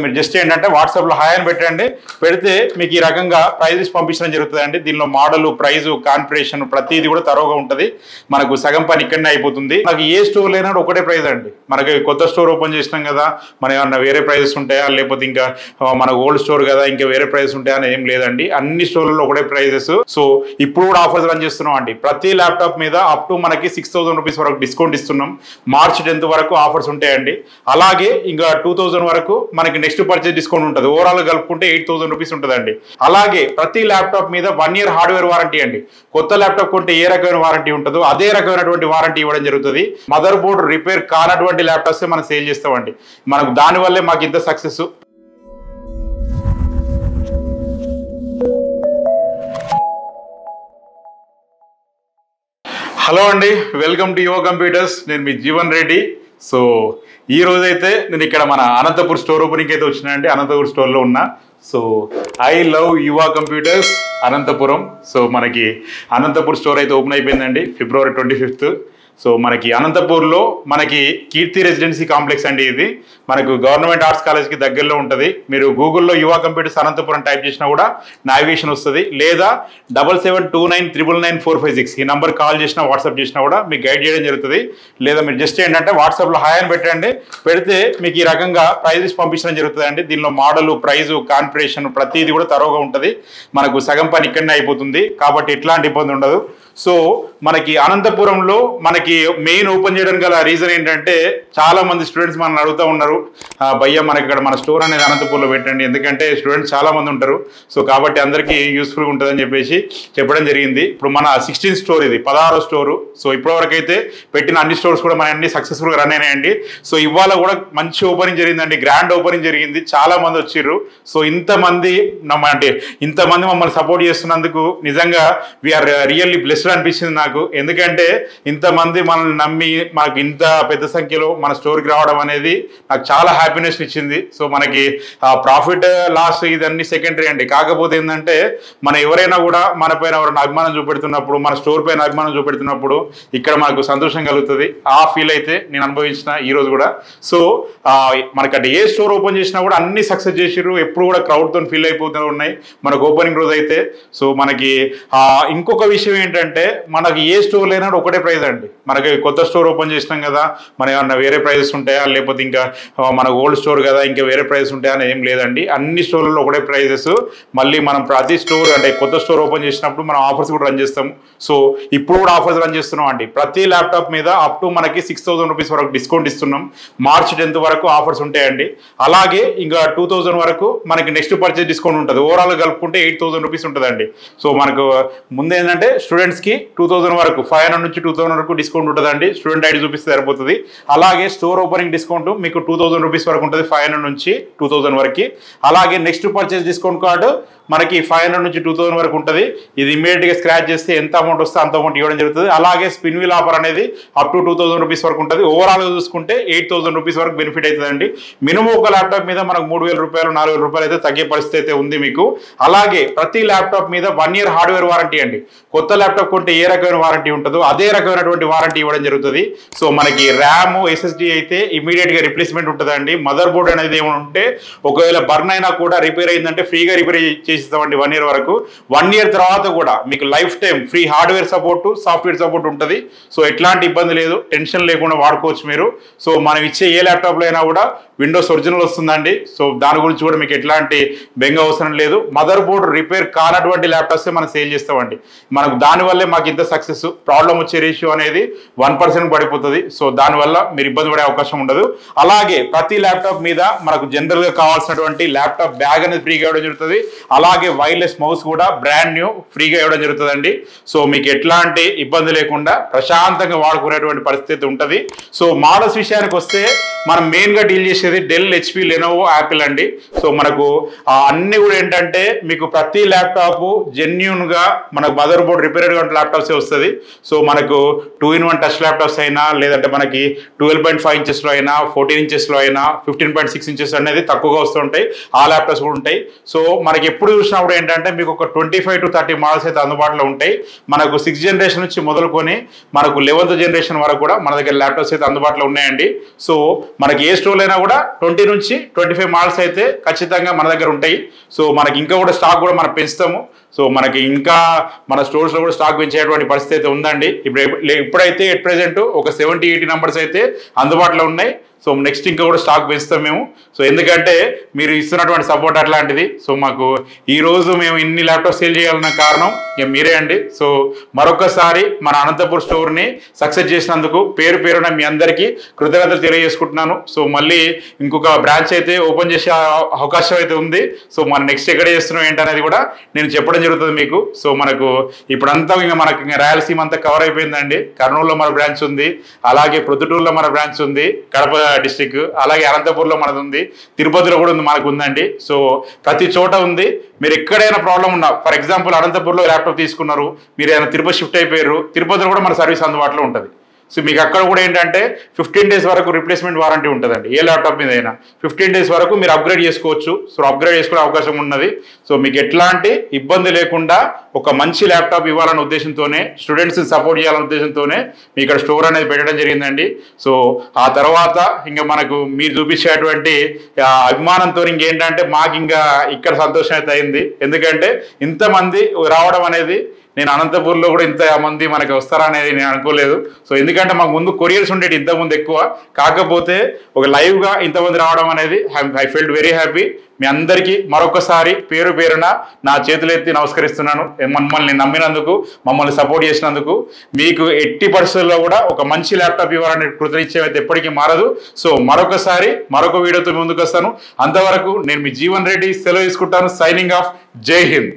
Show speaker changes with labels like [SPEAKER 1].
[SPEAKER 1] మీరు జస్ట్ ఏంటంటే వాట్సాప్లో హాయ్ అని పెట్టండి. పెడితే మీకు ఈ రకంగా ప్రైజెస్ పంపించడం జరుగుతుందండి. దీనిలో మోడల్, ప్రైజు, కాన్ఫిగరేషన్ ప్రతిదీ కూడా తరోగా ఉంటుంది. మనకు సగం పని ఇక్కడనే అయిపోతుంది. మనకి ఏ స్టోర్ లేనా ఒకటే ప్రైజ్ అండి. మనకి కొత్త స్టోర్ ఓపెన్ చేసినాం కదా, మన ఏమన్నా వేరే ప్రైజెస్ ఉంటాయా, లేకపోతే ఇంకా మన ఓల్డ్ స్టోర్ కదా ఇంకా వేరే ప్రైజెస్ ఉంటాయా అని ఏం లేదండి. అన్ని స్టోర్లలో ఒకటే ప్రైజెస్. సో ఇప్పుడు కూడా ఆఫర్స్ రన్ చేస్తున్నాం అండి. ప్రతి ల్యాప్టాప్ మీద అప్ టు మనకి 6,000 రూపీస్ వరకు డిస్కౌంట్ ఇస్తున్నాం. మార్చ్ 10th వరకు ఆఫర్స్ ఉంటాయండి. అలాగే ఇంకా 2,000 వరకు మనకి నెక్స్ట్ పర్చేజ్ డిస్కౌంట్ ఉంటుంది. ఓవరాల్ కలుపుకుంటే 8,000 రూపీస్ ఉంటుందండి. అలాగే ప్రతి ల్యాప్టాప్ మీద 1 year హార్డ్వేర్ వారంటీ అండి. కొత్త ల్యాప్టాప్ కొంటే ఏ రకమైన వారంటీ ఉంటుందో అదే రకమైనటువంటి వారంటీ ఇవ్వడం జరుగుతుంది. మదర్ బోర్డ్ రిపేర్ కానటువంటి ల్యాప్టాప్స్ మనం సేల్ చేస్తామండి. మనకు దానివల్లే మాకు ఇంత సక్సెస్. హలో అండి, వెల్కమ్ టు యువ కంప్యూటర్స్. నేను మీ జీవన్ రెడ్డి. సో ఈ రోజైతే నేను ఇక్కడ మన అనంతపూర్ స్టోర్ ఓపెనింగ్ అయితే వచ్చినా అండి. అనంతపూర్ స్టోర్లో ఉన్నా. సో ఐ లవ్ యువ కంప్యూటర్స్ అనంతపురం. సో మనకి అనంతపూర్ స్టోర్ అయితే ఓపెన్ అయిపోయిందండి February 25th. సో మనకి అనంతపూర్లో మనకి కీర్తి రెసిడెన్సీ కాంప్లెక్స్ అండి. ఇది మనకు గవర్నమెంట్ ఆర్ట్స్ కాలేజ్కి దగ్గరలో ఉంటుంది. మీరు గూగుల్లో యువ కంప్యూటర్స్ అనంతపురం టైప్ చేసినా కూడా నావిగేషన్ వస్తుంది. లేదా 7729999456 ఈ నెంబర్ కాల్ చేసినా వాట్సాప్ చేసినా కూడా మీకు గైడ్ చేయడం జరుగుతుంది. లేదా మీరు జస్ట్ ఏంటంటే వాట్సాప్లో హాయ్ అని పెట్టండి. పెడితే మీకు ఈ రకంగా ప్రైజెస్ పంపించడం జరుగుతుందండి. దీనిలో మోడల్, ప్రైజు, కాన్ఫిగరేషన్ ప్రతిదీ కూడా తరోగా ఉంటుంది. మనకు సగం పని ఇక్కడనే అయిపోతుంది. కాబట్టి ఎట్లాంటి ఇబ్బంది ఉండదు. సో మనకి అనంతపురంలో మనకి మెయిన్ ఓపెన్ చేయడానికి గల రీజన్ ఏంటంటే, చాలా మంది స్టూడెంట్స్ మనల్ని అడుగుతూ ఉన్నారు, భయ్య మనకి ఇక్కడ మన స్టోర్ అనేది అనంతపూర్లో పెట్టండి, ఎందుకంటే స్టూడెంట్స్ చాలా మంది ఉంటారు. సో కాబట్టి అందరికీ యూస్ఫుల్గా ఉంటుందని చెప్పేసి చెప్పడం జరిగింది. ఇప్పుడు మన 16th స్టోర్, ఇది 16వ స్టోరు. సో ఇప్పటివరకు అయితే పెట్టిన అన్ని స్టోర్స్ కూడా మన అన్ని సక్సెస్ఫుల్గా రన్ అయినాయండి. సో ఇవాళ కూడా మంచి ఓపెనింగ్ జరిగిందండి, గ్రాండ్ ఓపెనింగ్ జరిగింది. చాలా మంది వచ్చిర్రు. సో ఇంతమంది మమ్మల్ని సపోర్ట్ చేస్తున్నందుకు నిజంగా వీఆర్ రియల్లీ బ్లెస్డ్ అనిపించింది నాకు. ఎందుకంటే ఇంతమంది మనల్ని నమ్మి మనకు ఇంత పెద్ద సంఖ్యలో మన స్టోర్కి రావడం అనేది నాకు చాలా హ్యాపీనెస్ ఇచ్చింది. సో మనకి ప్రాఫిట్ లాస్ ఇదన్నీ సెకండరీ అండి. కాకపోతే ఏంటంటే మన ఎవరైనా కూడా మన పైన ఎవరైనా అభిమానం చూపెడుతున్నప్పుడు, మన స్టోర్ పైన అభిమానం చూపెడుతున్నప్పుడు ఇక్కడ మనకు సంతోషం కలుగుతుంది. ఆ ఫీల్ అయితే నేను అనుభవించిన ఈరోజు కూడా. సో మనకంటే ఏ స్టోర్ ఓపెన్ చేసినా కూడా అన్ని సక్సెస్ చేసిర్రు. ఎప్పుడు కూడా క్రౌడ్తో ఫీల్ అయిపోతూ ఉన్నాయి మనకు ఓపెనింగ్ రోజు అయితే. సో మనకి ఇంకొక విషయం ఏంటంటే, మనకి ఏ స్టోర్ లేనా ఒకటే ప్రైజ్ అండి. మనకి కొత్త స్టోర్ ఓపెన్ చేసినాం కదా, మన ఏమన్నా వేరే ప్రైజెస్ ఉంటాయా, లేకపోతే ఇంకా మన ఓల్డ్ స్టోర్ కదా ఇంకా వేరే ప్రైజెస్ ఉంటాయా అని ఏం లేదండి. అన్ని స్టోర్లలో ఒకటే ప్రైజెస్. మళ్ళీ మనం ప్రతి స్టోర్ అంటే కొత్త స్టోర్ ఓపెన్ చేసినప్పుడు మనం ఆఫర్స్ కూడా రన్ చేస్తాం. సో ఇప్పుడు కూడా ఆఫర్స్ రన్ చేస్తున్నాం అండి. ప్రతి ల్యాప్టాప్ మీద అప్ టు మనకి 6,000 రూపీస్ వరకు డిస్కౌంట్ ఇస్తున్నాం. మార్చ్ 10th వరకు ఆఫర్స్ ఉంటాయండి. అలాగే ఇంకా 2,000 వరకు మనకి నెక్స్ట్ పర్చేజ్ డిస్కౌంట్ ఉంటుంది. ఓవరాల్ కలుపుకుంటే 8,000 రూపీస్ ఉంటుందండి. సో మనకు ముందు ఏంటంటే స్టూడెంట్స్కి 2,000 వరకు 500 నుంచి 2,000 వరకు డిస్కౌంట్ ఉంటుందండి. స్టూడెంట్ ఐడి చూపిస్తే సరిపోతుంది. అలాగే స్టోర్ ఓపెనింగ్ డిస్కౌంట్ మీకు 2,000 రూపీస్ వరకు ఉంటుంది, 500 నుంచి 2,000 వరకు. అలాగే నెక్స్ట్ పర్చేజ్ డిస్కౌంట్ కార్డు మనకి 500 నుంచి 2,000 వరకు ఉంటుంది. ఇది ఇమీడియట్గా స్క్రాచ్ చేస్తే ఎంత అమౌంట్ వస్తే అంత అమౌంట్ ఇవ్వడం జరుగుతుంది. అలాగే స్పిన్ వీల్ ఆఫర్ అనేది అప్ టు 2,000 రూపీస్ వరకు ఉంటుంది. ఓవరాల్గా చూసుకుంటే 8,000 రూపీస్ వరకు బెనిఫిట్ అవుతుందండి. మినిమం ఒక ల్యాప్టాప్ మీద మనకు 3,000 రూపాయలు 4,000 రూపాయలు అయితే తగ్గే పరిస్థితి అయితే ఉంది మీకు. అలాగే ప్రతి ల్యాప్టాప్ మీద 1 year హార్డ్వేర్ వారంటీ అండి. కొత్త ల్యాప్టాప్ కొంటే ఏ రకమైన వారంటీ ఉంటుందో అదే రకమైనటువంటి వారంటీ ఇవ్వడం జరుగుతుంది. సో మనకి ర్యామ్, SSD అయితే ఇమీడియట్గా రిప్లేస్మెంట్ ఉంటుందండి. మదర్ బోర్డ్ అనేది ఏమైనా ఉంటే ఒకవేళ బర్న్ అయినా కూడా రిపేర్ అయిందంటే ఫ్రీగా రిపేర్ చేసిస్తామండి 1 year వరకు. 1 year తర్వాత కూడా మీకు life time free hardware support, software support ఉంటుంది. సో ఎట్లాంటి ఇబ్బంది లేదు, టెన్షన్ లేకుండా వాడుకోవచ్చు మీరు. సో మనం ఇచ్చే ఏ ల్యాప్టాప్లో అయినా కూడా విండోస్ ఒరిజినల్ వస్తుందండి. సో దాని గురించి కూడా మీకు ఎట్లాంటి బెంగ అవసరం లేదు. మదర్ బోర్డ్ రిపేర్ కానటువంటి ల్యాప్టాప్స్ మనం సేల్ చేస్తామండి. మనకు దానివల్లే మాకు ఇంత సక్సెస్. ప్రాబ్లం వచ్చే రేషియో అనేది 1% పడిపోతుంది. సో దానివల్ల మీరు ఇబ్బంది పడే అవకాశం ఉండదు. అలాగే ప్రతి ల్యాప్టాప్ మీద మనకు జనరల్గా కావాల్సినటువంటి ల్యాప్టాప్ బ్యాగ్ అనేది ఫ్రీగా ఇవ్వడం జరుగుతుంది. అలాగే వైర్లెస్ మౌస్ కూడా బ్రాండ్ న్యూ ఫ్రీగా ఇవ్వడం జరుగుతుందండి. సో మీకు ఎట్లాంటి ఇబ్బంది లేకుండా ప్రశాంతంగా వాడుకునేటువంటి పరిస్థితి ఉంటుంది. సో మోడల్స్ విషయానికి వస్తే మనం మెయిన్గా డీల్ చేసేది డెల్, HP, లెనోవో, యాపిల్ అండి. సో మనకు అన్ని కూడా ఏంటంటే మీకు ప్రతి ల్యాప్టాప్ జెన్యూన్గా మనకు మదర్ బోర్డ్ రిపేర్డ్ ల్యాప్టాప్సే వస్తుంది. సో మనకు 2-in-1 టచ్ ల్యాప్టాప్స్ అయినా, లేదంటే మనకి 12.5 ఇంచెస్లో అయినా, 14 ఇంచెస్లో అయినా, 15.6 ఇంచెస్ అనేది తక్కువగా వస్తుంటాయి. ఆ ల్యాప్టాప్స్ కూడా ఉంటాయి. సో మనకి ఎప్పుడు ఎప్పుడు చూసినా కూడా ఏంటంటే మీకు ఒక 25 to 30 మోడల్స్ అయితే అందుబాటులో ఉంటాయి. మనకు 6th జనరేషన్ నుంచి మొదలుకొని మనకు 11th జనరేషన్ వరకు కూడా మన దగ్గర ల్యాప్టాప్స్ అయితే అందుబాటులో ఉన్నాయండి. సో మనకి ఏ స్టోర్ అయినా కూడా 20 నుంచి 25 మోడల్స్ అయితే ఖచ్చితంగా మన దగ్గర ఉంటాయి. సో మనకి ఇంకా కూడా స్టాక్ కూడా మనం పెంచుతాము. సో మనకి ఇంకా మన స్టోర్స్లో కూడా స్టాక్ పెంచేటువంటి పరిస్థితి అయితే ఉందండి. ఇప్పుడైతే ఎట్ ప్రెజెంట్ ఒక 70-80 నంబర్స్ అయితే అందుబాటులో ఉన్నాయి. సో నెక్స్ట్ ఇంకా కూడా స్టాక్ పెంచుతాం మేము. సో ఎందుకంటే మీరు ఇస్తున్నటువంటి సపోర్ట్ అట్లాంటిది. సో మాకు ఈరోజు మేము ఇన్ని ల్యాప్టాప్ సేల్ చేయాలన్న కారణం ఇక మీరే అండి. సో మరొకసారి మన అనంతపూర్ స్టోర్ని సక్సెస్ చేసినందుకు పేరు పేరున మీ అందరికీ కృతజ్ఞతలు తెలియజేసుకుంటున్నాను. సో మళ్ళీ ఇంకొక బ్రాంచ్ అయితే ఓపెన్ చేసే అవకాశం అయితే ఉంది. సో మన నెక్స్ట్ ఎక్కడ చేస్తున్నాం ఏంటనేది కూడా నేను చెప్పడం జరుగుతుంది మీకు. సో మనకు ఇప్పుడంతా ఇంకా మనకి రాయలసీమ అంతా కవర్ అయిపోయిందండి. కర్నూలులో మన బ్రాంచ్ ఉంది, అలాగే ప్రొద్దుటూరులో మన బ్రాంచ్ ఉంది, కడప డిస్టిక్, అలాగే అనంతపూర్లో మనది ఉంది, తిరుపతిలో కూడా ఉంది, మనకు ఉందండి. సో ప్రతి చోట ఉంది. మీరు ఎక్కడైనా ప్రాబ్లం ఉన్నా, ఫర్ ఎగ్జాంపుల్ అనంతపూర్లో ల్యాప్టాప్ తీసుకున్నారు, మీరు ఏదైనా తిరుపతి షిఫ్ట్ అయిపోయారు, తిరుపతిలో కూడా మన సర్వీస్ అందుబాటులో ఉంటుంది. సో మీకు అక్కడ కూడా ఏంటంటే 15 days వరకు రిప్లేస్మెంట్ వారంటీ ఉంటుందండి. ఏ ల్యాప్టాప్ మీద అయినా 15 days వరకు మీరు అప్గ్రేడ్ చేసుకోవచ్చు. సో అప్గ్రేడ్ చేసుకునే అవకాశం ఉన్నది. సో మీకు ఎట్లాంటి ఇబ్బంది లేకుండా ఒక మంచి ల్యాప్టాప్ ఇవ్వాలనే ఉద్దేశంతోనే, స్టూడెంట్స్ని సపోర్ట్ చేయాలనే ఉద్దేశంతోనే మీ ఇక్కడ స్టోర్ అనేది పెట్టడం జరిగిందండి. సో ఆ తర్వాత ఇంకా మనకు మీరు చూపించేటువంటి అభిమానంతో ఇంకేంటంటే మాకు ఇంకా ఇక్కడ సంతోషం అయితే అయింది. ఎందుకంటే ఇంతమంది రావడం అనేది, నేను అనంతపూర్లో కూడా ఇంతమంది మనకి వస్తారనేది నేను అనుకోలేదు. సో ఎందుకంటే మాకు ముందు కొరియర్స్ ఉండేది ఇంతకుముందు ఎక్కువ, కాకపోతే ఒక లైవ్గా ఇంతమంది రావడం అనేది ఐ ఫెల్ట్ వెరీ హ్యాపీ. మీ అందరికీ మరొకసారి పేరు పేరున నా చేతులెత్తి నమస్కరిస్తున్నాను. మమ్మల్ని నమ్మినందుకు, మమ్మల్ని సపోర్ట్ చేసినందుకు. మీకు ఎట్టి పరిస్థితుల్లో కూడా ఒక మంచి ల్యాప్టాప్ ఇవ్వాలనే కృతనిశ్చయం అయితే ఎప్పటికీ మారదు. సో మరొకసారి మరొక వీడియోతో ముందుకు వస్తాను. అంతవరకు నేను మీ జీవన్ రెడ్డి సెలవు తీసుకుంటాను. Signing off. జై హింద్.